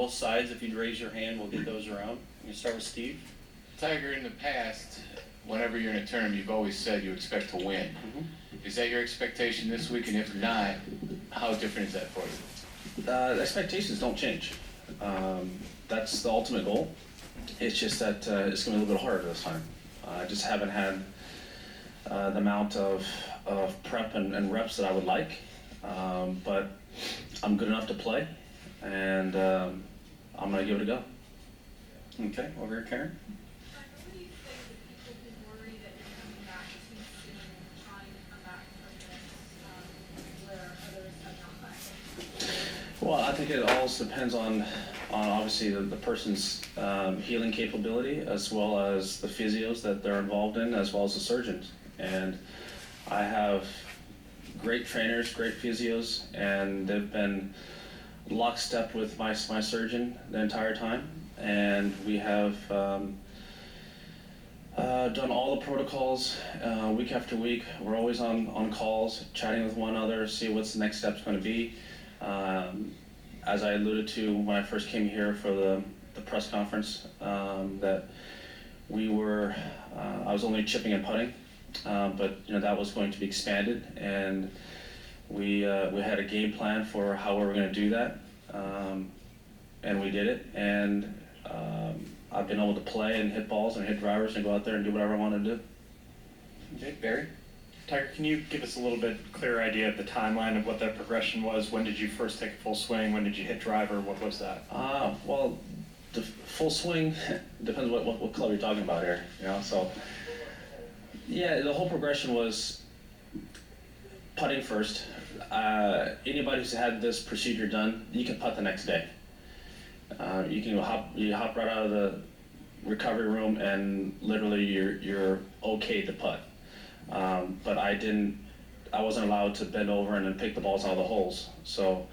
Both sides, if you'd raise your hand, we'll get those around. You can start with Steve. Tiger, in the past, whenever you're in a tournament, you've always said you expect to win. Is that your expectation this week? And if not, how different is that for you? The expectations don't change. That's the ultimate goal. It's just that it's going to be a little bit harder this time. I just haven't had the amount of prep and reps that I would like. But I'm good enough to play, and I'm going to give it a go. Okay, over here, Karen. What do you think that people can worry that you're coming back too soon and trying to come back from this where others have not back? Well, I think it all depends on obviously the person's healing capability, as well as the physios that they're involved in, as well as the surgeons. And I have great trainers, great physios, and they've been lockstep with my surgeon the entire time. And we have done all the protocols week after week. We're always on calls, chatting with one another, see what's the next step's going to be. As I alluded to when I first came here for the press conference, that I was only chipping and putting, but that was going to be expanded, and we had a game plan for how we were going to do that, and we did it. And I've been able to play and hit balls and hit drivers and go out there and do whatever I want to do. Okay, Barry? Tiger, can you give us a little bit clearer idea of the timeline of what that progression was? When did you first take a full swing? When did you hit driver? What was that? Well, the full swing depends what club you're talking about here. So yeah, the whole progression was putting first. Anybody who's had this procedure done, you can putt the next day. You hop right out of the recovery room, and literally you're okay to putt. But I wasn't allowed to bend over and then pick the balls out of the holes. So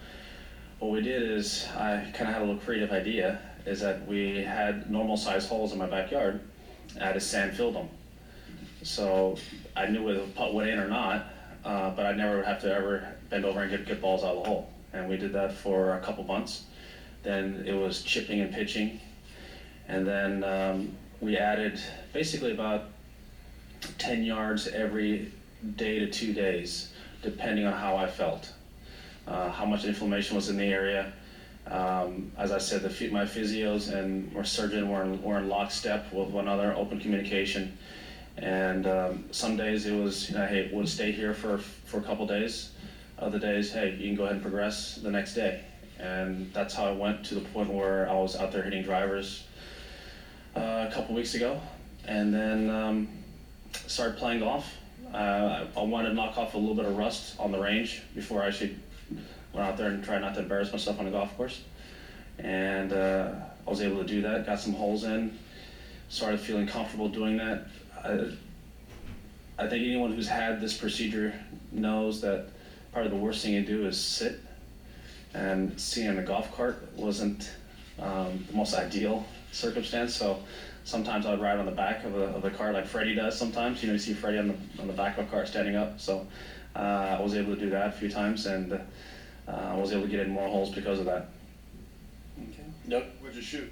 what we did is, I kind of had a little creative idea, is that we had normal size holes in my backyard. I had to sand fill them. So I knew whether the putt went in or not, but I never would have to ever bend over and get balls out of the hole. And we did that for a couple months. Then it was chipping and pitching. And then we added basically about 10 yards every day to 2 days, depending on how I felt, how much inflammation was in the area. As I said, my physios and my surgeon were in lockstep with one another, open communication. And some days it was, hey, we'll stay here for a couple days. Other days, hey, you can go ahead and progress the next day. And that's how I went to the point where I was out there hitting drivers a couple weeks ago. And then started playing golf. I wanted to knock off a little bit of rust on the range before I actually went out there and tried not to embarrass myself on the golf course. And I was able to do that, got some holes in, started feeling comfortable doing that. I think anyone who's had this procedure knows that probably the worst thing you do is sit, and sitting in a golf cart wasn't the most ideal circumstance. So sometimes I'd ride on the back of the car like Freddie does sometimes. You see Freddie on the back of a car standing up. So I was able to do that a few times, and I was able to get in more holes because of that. Okay. Nope. What'd you shoot?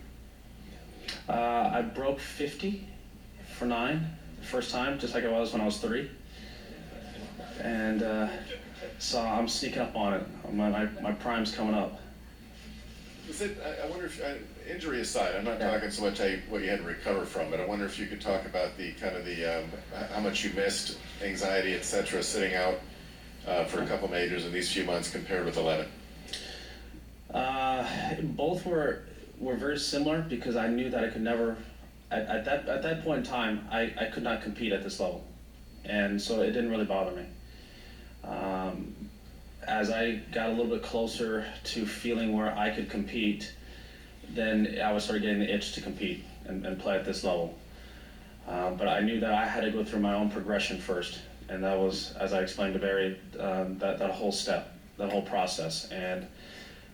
I broke 50 for 9 the first time, just like I was when I was 3. And so I'm sneaking up on it. My prime's coming up. I wonder if, injury aside, I'm not talking so much what you had to recover from, but I wonder if you could talk about the how much you missed, anxiety, etc., sitting out for a couple majors in these few months compared with 11. Both were very similar, because I knew that I could never, at that point in time, I could not compete at this level, and so it didn't really bother me. As I got a little bit closer to feeling where I could compete, then I would start getting the itch to compete and play at this level. But I knew that I had to go through my own progression first, and that was, as I explained to Barry, that whole step, that whole process. And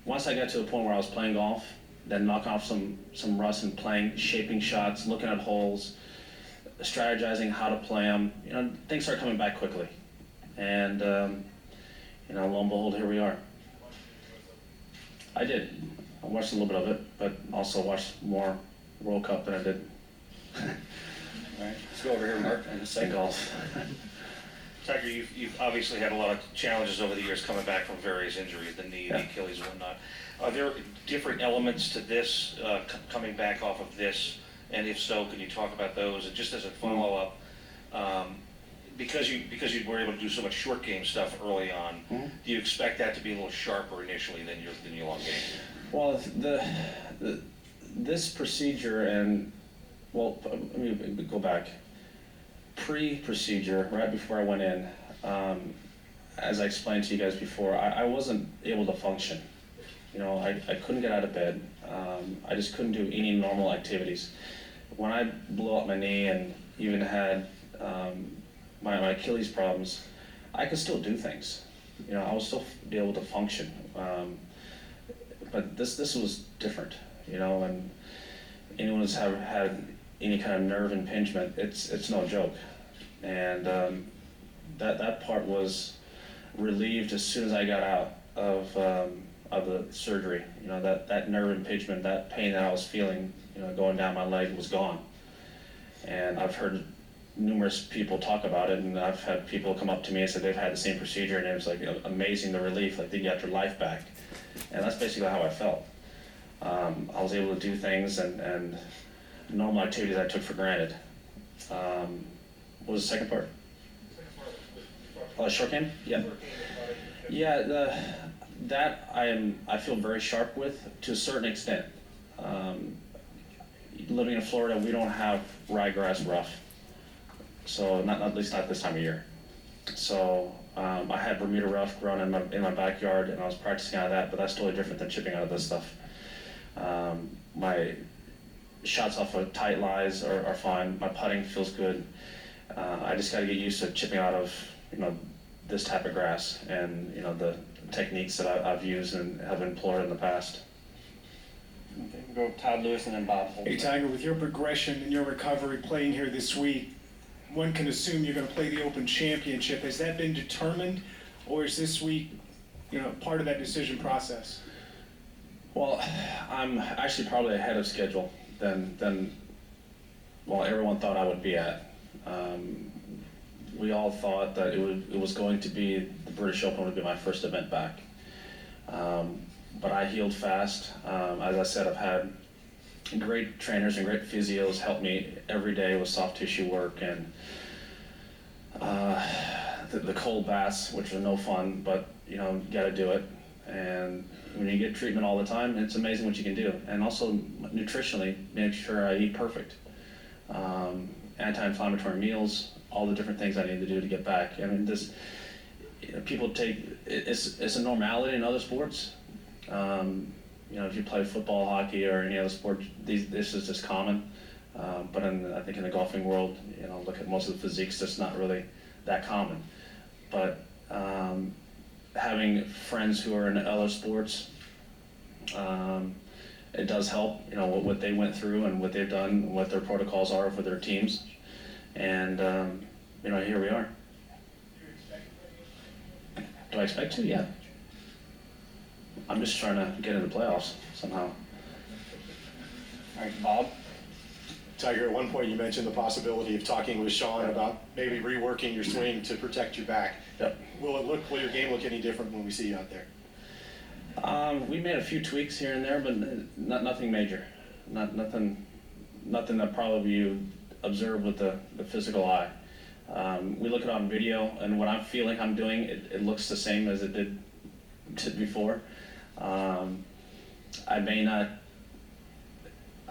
once I got to the point where I was playing golf, then knock off some rust and playing, shaping shots, looking at holes, strategizing how to play them, things start coming back quickly. And lo and behold, here we are. I did. I watched a little bit of it, but also watched more World Cup than I did All right, let's go over here, Mark, and in second. golf. Tiger, you've obviously had a lot of challenges over the years coming back from various injuries, the knee, the Yeah. Achilles, and whatnot. Are there different elements to this, coming back off of this? And if so, can you talk about those? And just as a follow-up, because you were able to do so much short game stuff early on, do you expect that to be a little sharper initially than your long game? Well, this procedure and, well, let me go back. Pre-procedure, right before I went in, as I explained to you guys before, I wasn't able to function. You know, I couldn't get out of bed. I just couldn't do any normal activities. When I blew up my knee and even had my Achilles problems, I could still do things. You know, I would still be able to function. But this was different, you know, and anyone who's had any kind of nerve impingement, it's no joke. And that part was relieved as soon as I got out of the surgery. You know, that nerve impingement, that pain that I was feeling, you know, going down my leg was gone. And I've heard numerous people talk about it, and I've had people come up to me and say they've had the same procedure, and it was like amazing, the relief, like they got their life back. And that's basically how I felt. I was able to do things and normal activities I took for granted. What was the second part? Oh, the short game? Yeah. Yeah, that I feel very sharp with to a certain extent. Living in Florida, we don't have ryegrass rough, so not at least not this time of year. So I had Bermuda rough growing in my backyard, and I was practicing out of that, but that's totally different than chipping out of this stuff. My shots off of tight lies are fine. My putting feels good. I just got to get used to chipping out of, you know, this type of grass and, you know, the techniques that I've used and have employed in the past. Okay, we'll go Todd Lewis and then Bob Holt. Hey Tiger, with your progression and your recovery playing here this week, one can assume you're going to play the Open Championship. Has that been determined, or is this week, you know, part of that decision process? Well, I'm actually probably ahead of schedule than well, everyone thought I would be at. We all thought that it was going to be the British Open would be my first event back. But I healed fast. As I said, I've had great trainers and great physios help me every day with soft tissue work and the cold baths, which are no fun, but you know, you got to do it. And when you get treatment all the time, it's amazing what you can do. And also nutritionally, make sure I eat perfect. Anti-inflammatory meals, all the different things I need to do to get back. I mean, this, you know, people take it's a normality in other sports. You know, if you play football, hockey, or any other sport, this is just common. But I think in the golfing world, you know, look at most of the physiques, that's not really that common. But having friends who are in other sports, it does help, you know, what they went through and what they've done, what their protocols are for their teams. And, you know, here we are. Do I expect to? Yeah. I'm just trying to get into the playoffs somehow. All right, Bob. Tiger, at one point you mentioned the possibility of talking with Sean about maybe reworking your swing to protect your back. Yep. Will your game look any different when we see you out there? We made a few tweaks here and there, but nothing major. Nothing that probably you observe with the physical eye. We look at it on video, and what I'm feeling I'm doing, it looks the same as it did before. I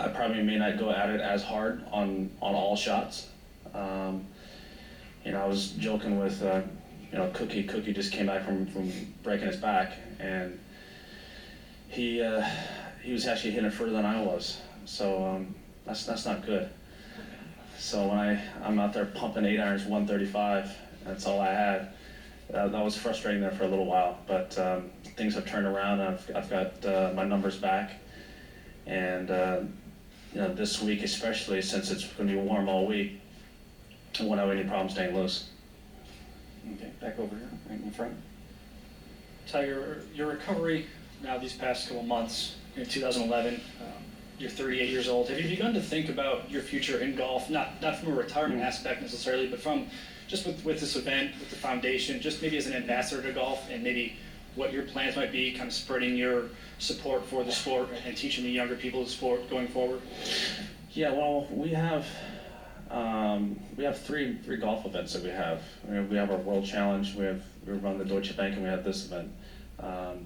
probably may not go at it as hard on all shots. You know, I was joking with, you know, Cookie. Cookie just came back from breaking his back, and he was actually hitting it further than I was. So that's not good. So when I'm out there pumping 8 irons 135, that's all I had. That was frustrating there for a little while, but things have turned around. I've got my numbers back, and you know, this week especially, since it's going to be warm all week, I won't have any problem staying loose. Okay, back over here, right in the front. Tiger, your recovery now these past couple months, in 2011. You're 38 years old. Have you begun to think about your future in golf, not from a retirement aspect necessarily, but from just with this event, with the foundation, just maybe as an ambassador to golf, and maybe what your plans might be, kind of spreading your support for the sport and teaching the younger people the sport going forward? Yeah, well, we have three golf events that we have. We have our World Challenge, we run the Deutsche Bank, and we have this event,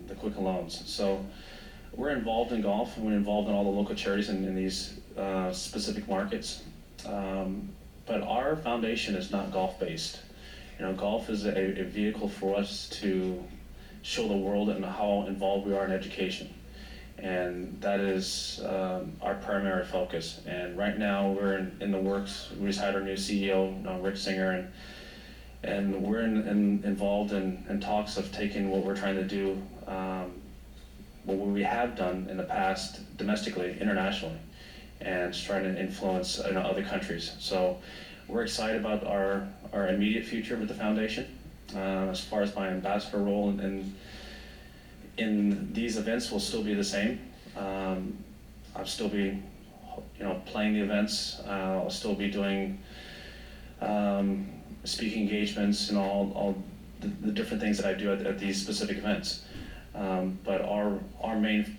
the Quicken Loans. So we're involved in golf, and we're involved in all the local charities in these specific markets. But our foundation is not golf-based. Golf is a vehicle for us to show the world and how involved we are in education. And that is our primary focus. And right now we're in the works. We just hired our new CEO, Rich Singer, and we're involved in talks of taking what we're trying to do, what we have done in the past domestically, internationally, and trying to influence other countries. So we're excited about our immediate future with the foundation. As far as my ambassador role in these events will still be the same. I'll still be, playing the events. I'll still be doing speaking engagements and all the different things that I do at these specific events. But our main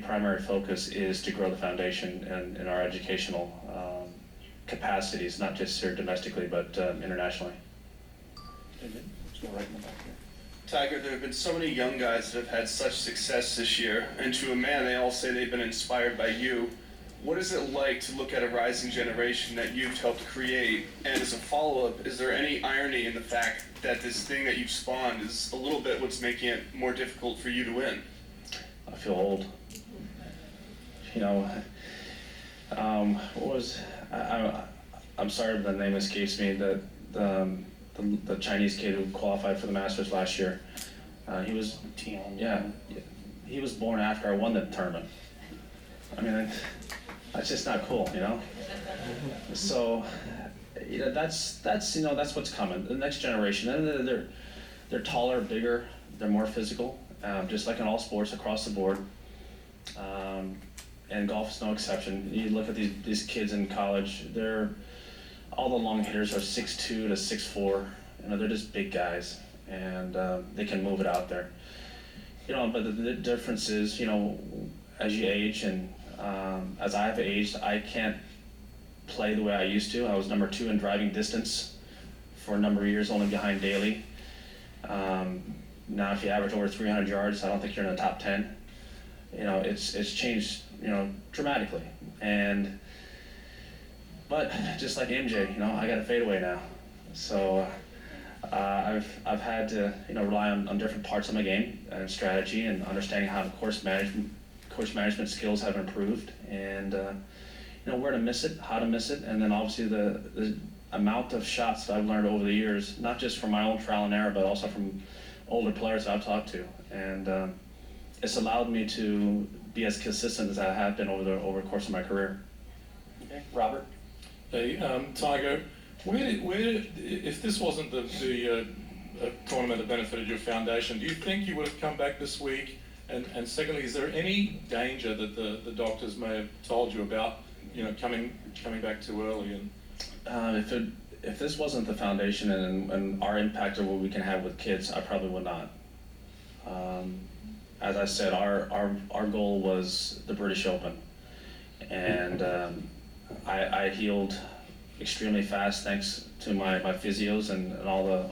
primary focus is to grow the foundation and our educational capacities, not just here domestically, but internationally. Let's go right in the back here. Tiger, there have been so many young guys that have had such success this year, and to a man, they all say they've been inspired by you. What is it like to look at a rising generation that you've helped create? And as a follow-up, is there any irony in the fact that this thing that you've spawned is a little bit what's making it more difficult for you to win? I feel old. I'm sorry, the name escapes me. The Chinese kid who qualified for the Masters last year. He was born after I won the tournament. I mean, that's just not cool, So, that's what's coming. The next generation, and they're taller, bigger, they're more physical, just like in all sports across the board. And golf is no exception. You look at these kids in college, all the long hitters are 6'2" to 6'4". They're just big guys, and they can move it out there. But the difference is, as you age and as I have aged, I can't play the way I used to. I was number 2 in driving distance for a number of years, only behind Daly. Now, if you average over 300 yards, I don't think you're in the top 10. It's changed, dramatically. But just like MJ, I got a fadeaway now. So I've had to, rely on different parts of my game and strategy and understanding how course management skills have improved, and where to miss it, how to miss it, and then obviously the amount of shots that I've learned over the years, not just from my own trial and error, but also from older players that I've talked to, and it's allowed me to be as consistent as I have been over the course of my career. Okay, Robert. Hey, Tiger, if this wasn't the tournament that benefited your foundation, do you think you would have come back this week? And secondly, is there any danger that the doctors may have told you about, coming back too early? And if this wasn't the foundation and our impact of what we can have with kids, I probably would not. As I said, our goal was the British Open, and I healed extremely fast thanks to my physios and all